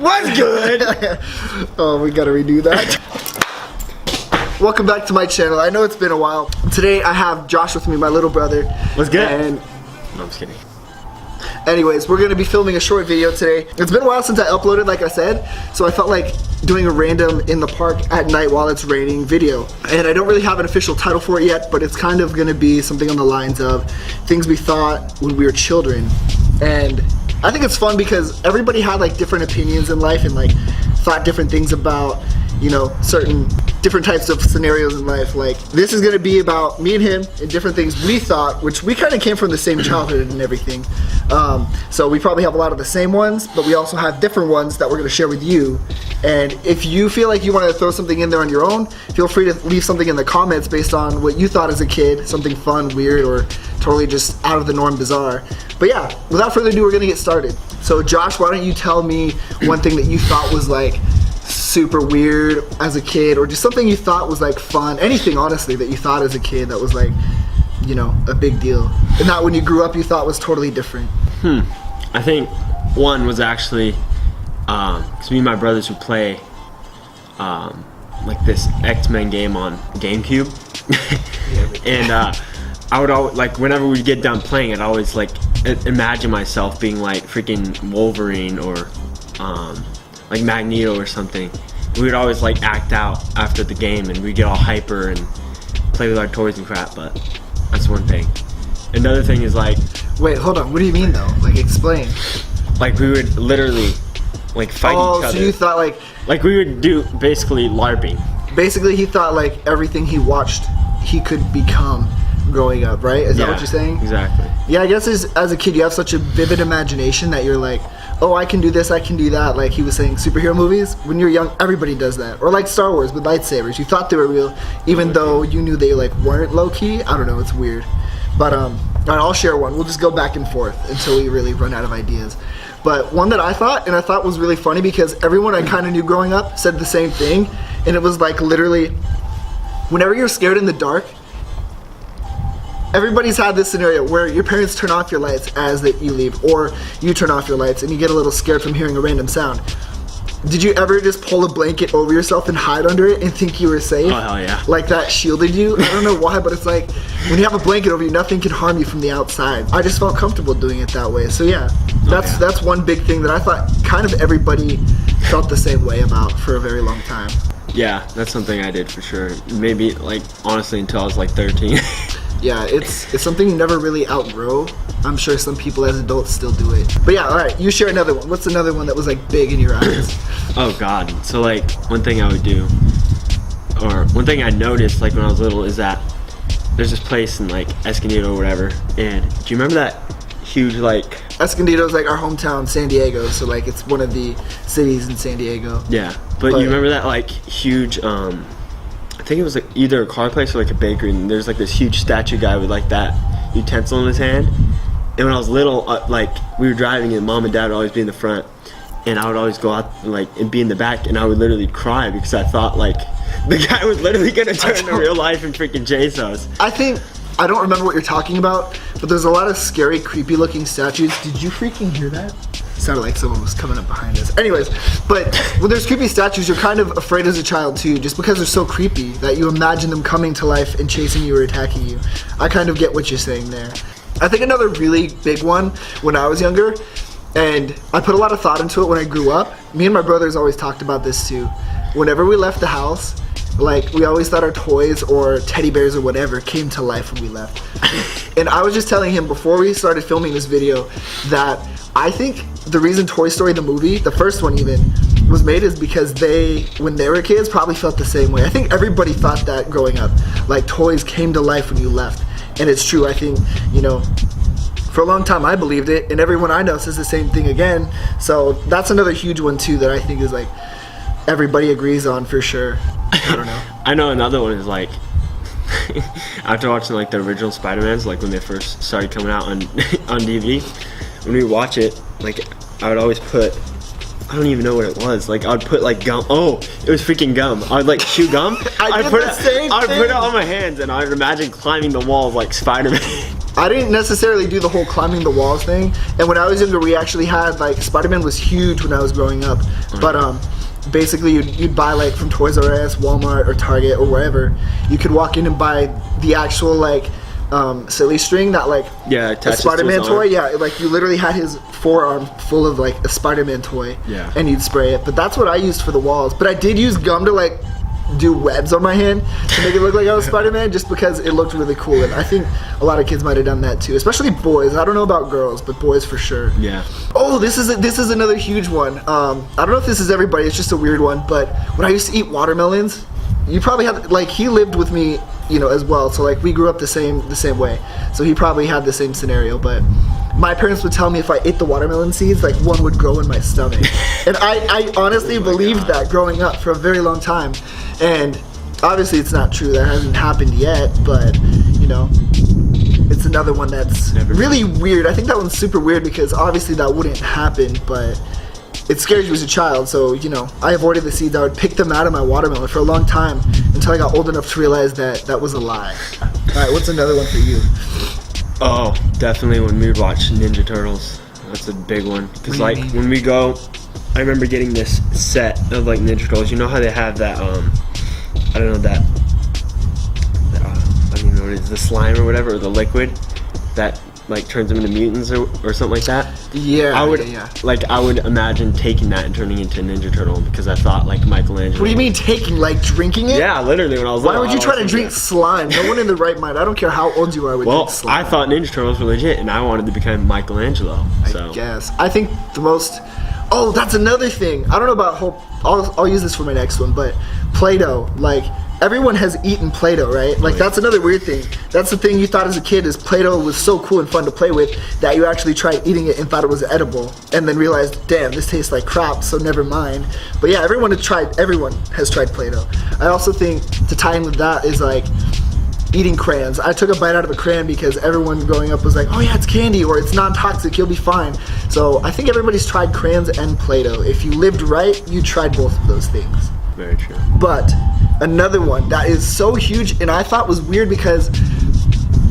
What's good? Oh, we gotta redo that. Welcome back to my channel. I know it's been a while. Today I have Josh with me, my little brother. What's good? And no, I'm just kidding. anyways, we're gonna be filming a short video today. It's been a while since I uploaded, like I said, so I felt like doing a random in the park at night while it's raining video. And I don't really have an official title for it yet, but it's kind of gonna be something on the lines of things we thought when we were children. And I think it's fun because everybody had like different opinions in life and like thought different things about, you know, certain different types of scenarios in life. Like this is gonna be about me and him and different things we thought, which we kind of came from the same childhood and everything. So we probably have a lot of the same ones, but we also have different ones that we're gonna share with you. And if you feel like you want to throw something in there on your own, feel free to leave something in the comments based on what you thought as a kid, something fun, weird, or totally just out of the norm, bizarre. But yeah, without further ado, we're gonna get started. So Josh, why don't you tell me one thing that you thought was like super weird as a kid, or just something you thought was like fun, anything honestly that you thought as a kid that was like, you know, a big deal, and that when you grew up you thought was totally different. I think one was actually because me and my brothers would play like this X-Men game on GameCube. And I would always, like, whenever we get done playing, I'd always like imagine myself being like freaking Wolverine or like Magneto or something. We would always like act out after the game and we'd get all hyper and play with our toys and crap. But that's one thing. Another thing is like, wait, hold on, what do you mean though? Like, explain. like we would literally like fight each other. Oh, so you thought like we would do basically LARPing. Basically he thought like everything he watched he could become growing up, right? Is that what you're saying? Exactly. Yeah, I guess as a kid you have such a vivid imagination that you're like, oh, I can do this, I can do that. Like he was saying, superhero movies, when you're young, everybody does that. Or like Star Wars with lightsabers. You thought they were real, even though you knew they like weren't low-key. I don't know, it's weird. But I'll share one. We'll just go back and forth until we really run out of ideas. But one that I thought was really funny because everyone I kind of knew growing up said the same thing. And it was like literally, whenever you're scared in the dark, everybody's had this scenario where your parents turn off your lights as you leave, or you turn off your lights and you get a little scared from hearing a random sound. Did you ever just pull a blanket over yourself and hide under it and think you were safe? Oh, hell yeah. Like that shielded you? I don't know why, but it's like when you have a blanket over you, nothing can harm you from the outside. I just felt comfortable doing it that way. So yeah, that's one big thing that I thought kind of everybody felt the same way about for a very long time. Yeah, that's something I did for sure. Maybe like honestly until I was like 13. Yeah, it's something you never really outgrow. I'm sure some people as adults still do it. But yeah, all right, you share another one. What's another one that was like big in your eyes? Oh God. So like one thing I would do, or one thing I noticed like when I was little, is that there's this place in like Escondido or whatever. And do you remember that huge like... Escondido's like our hometown, San Diego. So like it's one of the cities in San Diego. Yeah, but you remember that like huge... I think it was like either a car place or like a bakery, and there's like this huge statue guy with like that utensil in his hand. And when I was little, like we were driving and mom and dad would always be in the front, and I would always go out and be in the back, and I would literally cry because I thought like the guy was literally gonna turn into real life and freaking chase us. I don't remember what you're talking about, but there's a lot of scary, creepy looking statues. Did you freaking hear that? Sounded like someone was coming up behind us. Anyways, but when there's creepy statues, you're kind of afraid as a child too, just because they're so creepy that you imagine them coming to life and chasing you or attacking you. I kind of get what you're saying there. I think another really big one when I was younger, and I put a lot of thought into it when I grew up, me and my brothers always talked about this too. Whenever we left the house, like we always thought our toys or teddy bears or whatever came to life when we left. And I was just telling him before we started filming this video that I think the reason Toy Story the movie, the first one even, was made is because they, when they were kids, probably felt the same way. I think everybody thought that growing up, like toys came to life when you left. And it's true. I think, you know, for a long time I believed it, and everyone I know says the same thing again. So that's another huge one too that I think is like everybody agrees on for sure. I don't know. I know another one is like after watching like the original SpiderMans, like when they first started coming out on DVD, when we watch it, like I would always put, I don't even know what it was. Like I would put like gum. Oh, it was freaking gum. I would like chew gum. I would put it on my hands, and I would imagine climbing the walls like Spider-Man. I didn't necessarily do the whole climbing the walls thing. And when I was younger, we actually had like Spider-Man was huge when I was growing up. But basically you'd buy like from Toys R Us, Walmart, or Target, or wherever. You could walk in and buy the actual like silly string that like a Spider-Man toy. Yeah, like you literally had his forearm full of like a Spider-Man toy. Yeah. And you'd spray it. But that's what I used for the walls. But I did use gum to like do webs on my hand to make it look like I was Spider-Man, just because it looked really cool. And I think a lot of kids might have done that too, especially boys. I don't know about girls, but boys for sure. Yeah. Oh, this is another huge one. I don't know if this is everybody. It's just a weird one. But when I used to eat watermelons, you probably had like he lived with me, you know, as well. So like we grew up the same way. So he probably had the same scenario. But my parents would tell me if I ate the watermelon seeds, like one would grow in my stomach. And I honestly believed that growing up for a very long time. And obviously it's not true. That hasn't happened yet. But, you know, it's another one that's really weird. I think that one's super weird because obviously that wouldn't happen. But it scares you as a child. So, you know, I avoided the seeds. I would pick them out of my watermelon for a long time until I got old enough to realize that that was a lie. All right, what's another one for you? Oh, definitely when we watch Ninja Turtles. That's a big one. Because like when we go, I remember getting this set of like Ninja Turtles. You know how they have that, I don't know, that I don't even know what it is, the slime or whatever, or the liquid that like turns them into mutants or something like that. Yeah, I would yeah. I would imagine taking that and turning into a Ninja Turtle because I thought like Michelangelo. What do you mean taking, like drinking it? Yeah, literally when I was Why little, would you try to drink slime? No one in the right mind. I don't care how old you are would drink slime. I thought Ninja Turtles were legit and I wanted to become Michelangelo. So. I guess. I think the most... Oh, that's another thing. I don't know about I'll use this for my next one, but Play-Doh, like... Everyone has eaten Play-Doh, right? Like, that's another weird thing. That's the thing you thought as a kid is Play-Doh was so cool and fun to play with that you actually tried eating it and thought it was edible and then realized, damn, this tastes like crap, so never mind. But yeah, everyone has tried Play-Doh. I also think, to tie in with that, is like eating crayons. I took a bite out of a crayon because everyone growing up was like, oh yeah, it's candy or it's non-toxic, you'll be fine. So I think everybody's tried crayons and Play-Doh. If you lived right, you tried both of those things. Very true. But another one that is so huge and I thought was weird because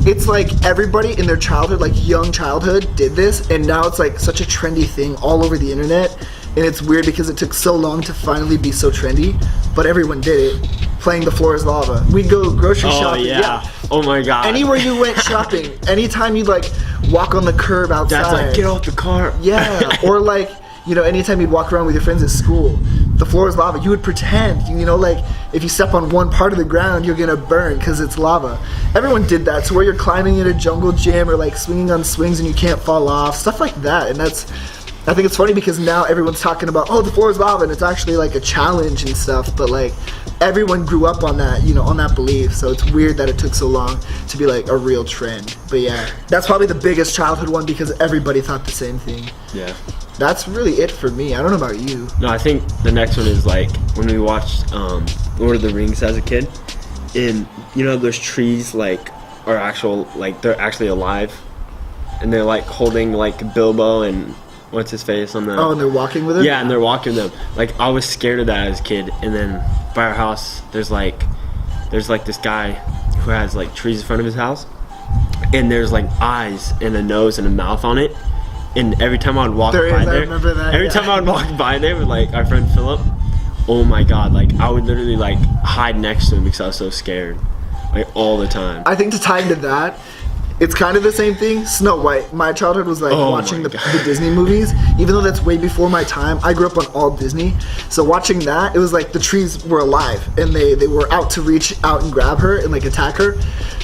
it's like everybody in their childhood, like young childhood, did this, and now it's like such a trendy thing all over the internet. And it's weird because it took so long to finally be so trendy, but everyone did it. Playing The Floor is Lava. We'd go grocery shopping. Yeah. Oh my god. Anywhere you went shopping, anytime you'd like walk on the curb outside. Dad's like, get off the car. Yeah. Or like, you know, anytime you'd walk around with your friends at school, The Floor is Lava, you would pretend, you know, like if you step on one part of the ground, you're gonna burn because it's lava. Everyone did that. So where you're climbing in a jungle gym or like swinging on swings and you can't fall off, stuff like that. And I think it's funny because now everyone's talking about, oh, the floor is lava, and it's actually like a challenge and stuff, but like everyone grew up on that, you know, on that belief. So it's weird that it took so long to be like a real trend. But yeah, that's probably the biggest childhood one because everybody thought the same thing. Yeah. That's really it for me. I don't know about you. No, I think the next one is like when we watched Lord of the Rings as a kid, and you know those trees like are actual, like they're actually alive, and they're like holding like Bilbo and what's his face on the... Oh, and they're walking with him? Yeah, and they're walking with them. Like I was scared of that as a kid, and then by our house there's like this guy who has like trees in front of his house, and there's like eyes and a nose and a mouth on it. And every time I would walk by there, every time I would walk by there with like our friend Philip, oh my god, like I would literally like hide next to him because I was so scared, like all the time. I think to tie into that, it's kind of the same thing. Snow White. My childhood was like watching the Disney movies, even though that's way before my time. I grew up on all Disney, so watching that, it was like the trees were alive and they were out to reach out and grab her and like attack her.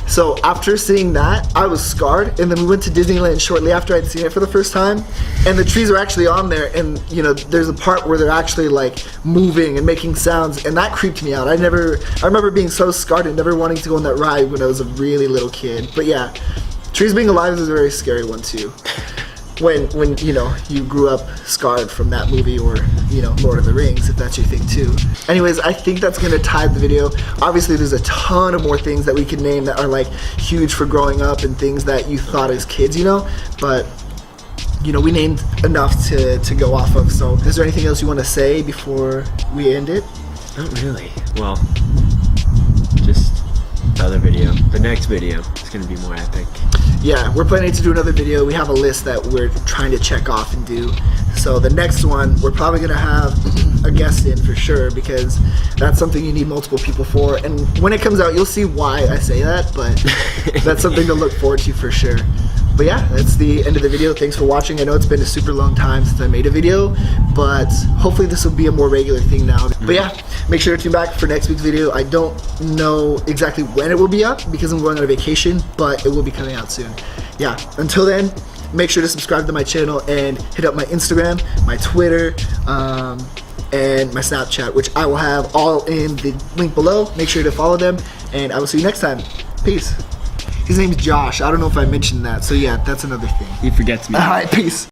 So after seeing that, I was scarred, and then we went to Disneyland shortly after I'd seen it for the first time, and the trees are actually on there, and you know, there's a part where they're actually like moving and making sounds, and that creeped me out. I remember being so scarred and never wanting to go on that ride when I was a really little kid. But yeah, trees being alive is a very scary one too. When you know, you grew up scarred from that movie, or you know, Lord of the Rings, if that's your thing too. Anyways, I think that's gonna tie the video. Obviously there's a ton of more things that we can name that are like huge for growing up and things that you thought as kids, you know, but you know, we named enough to go off of. So is there anything else you want to say before we end it? Not really. Well, just the other video. The next video is gonna be more epic. yeah, we're planning to do another video. We have a list that we're trying to check off and do. So the next one, we're probably gonna have a guest in for sure, because that's something you need multiple people for. And when it comes out, you'll see why I say that, but that's something to look forward to for sure. But yeah, that's the end of the video. Thanks for watching. I know it's been a super long time since I made a video, but hopefully this will be a more regular thing now. But yeah, make sure to tune back for next week's video. I don't know exactly when it will be up because I'm going on a vacation, but it will be coming out soon. Yeah, until then, make sure to subscribe to my channel and hit up my Instagram, my Twitter, and my Snapchat, which I will have all in the link below. Make sure to follow them, and I will see you next time. Peace. His name's Josh. I don't know if I mentioned that, so yeah, that's another thing. He forgets me. All right, peace.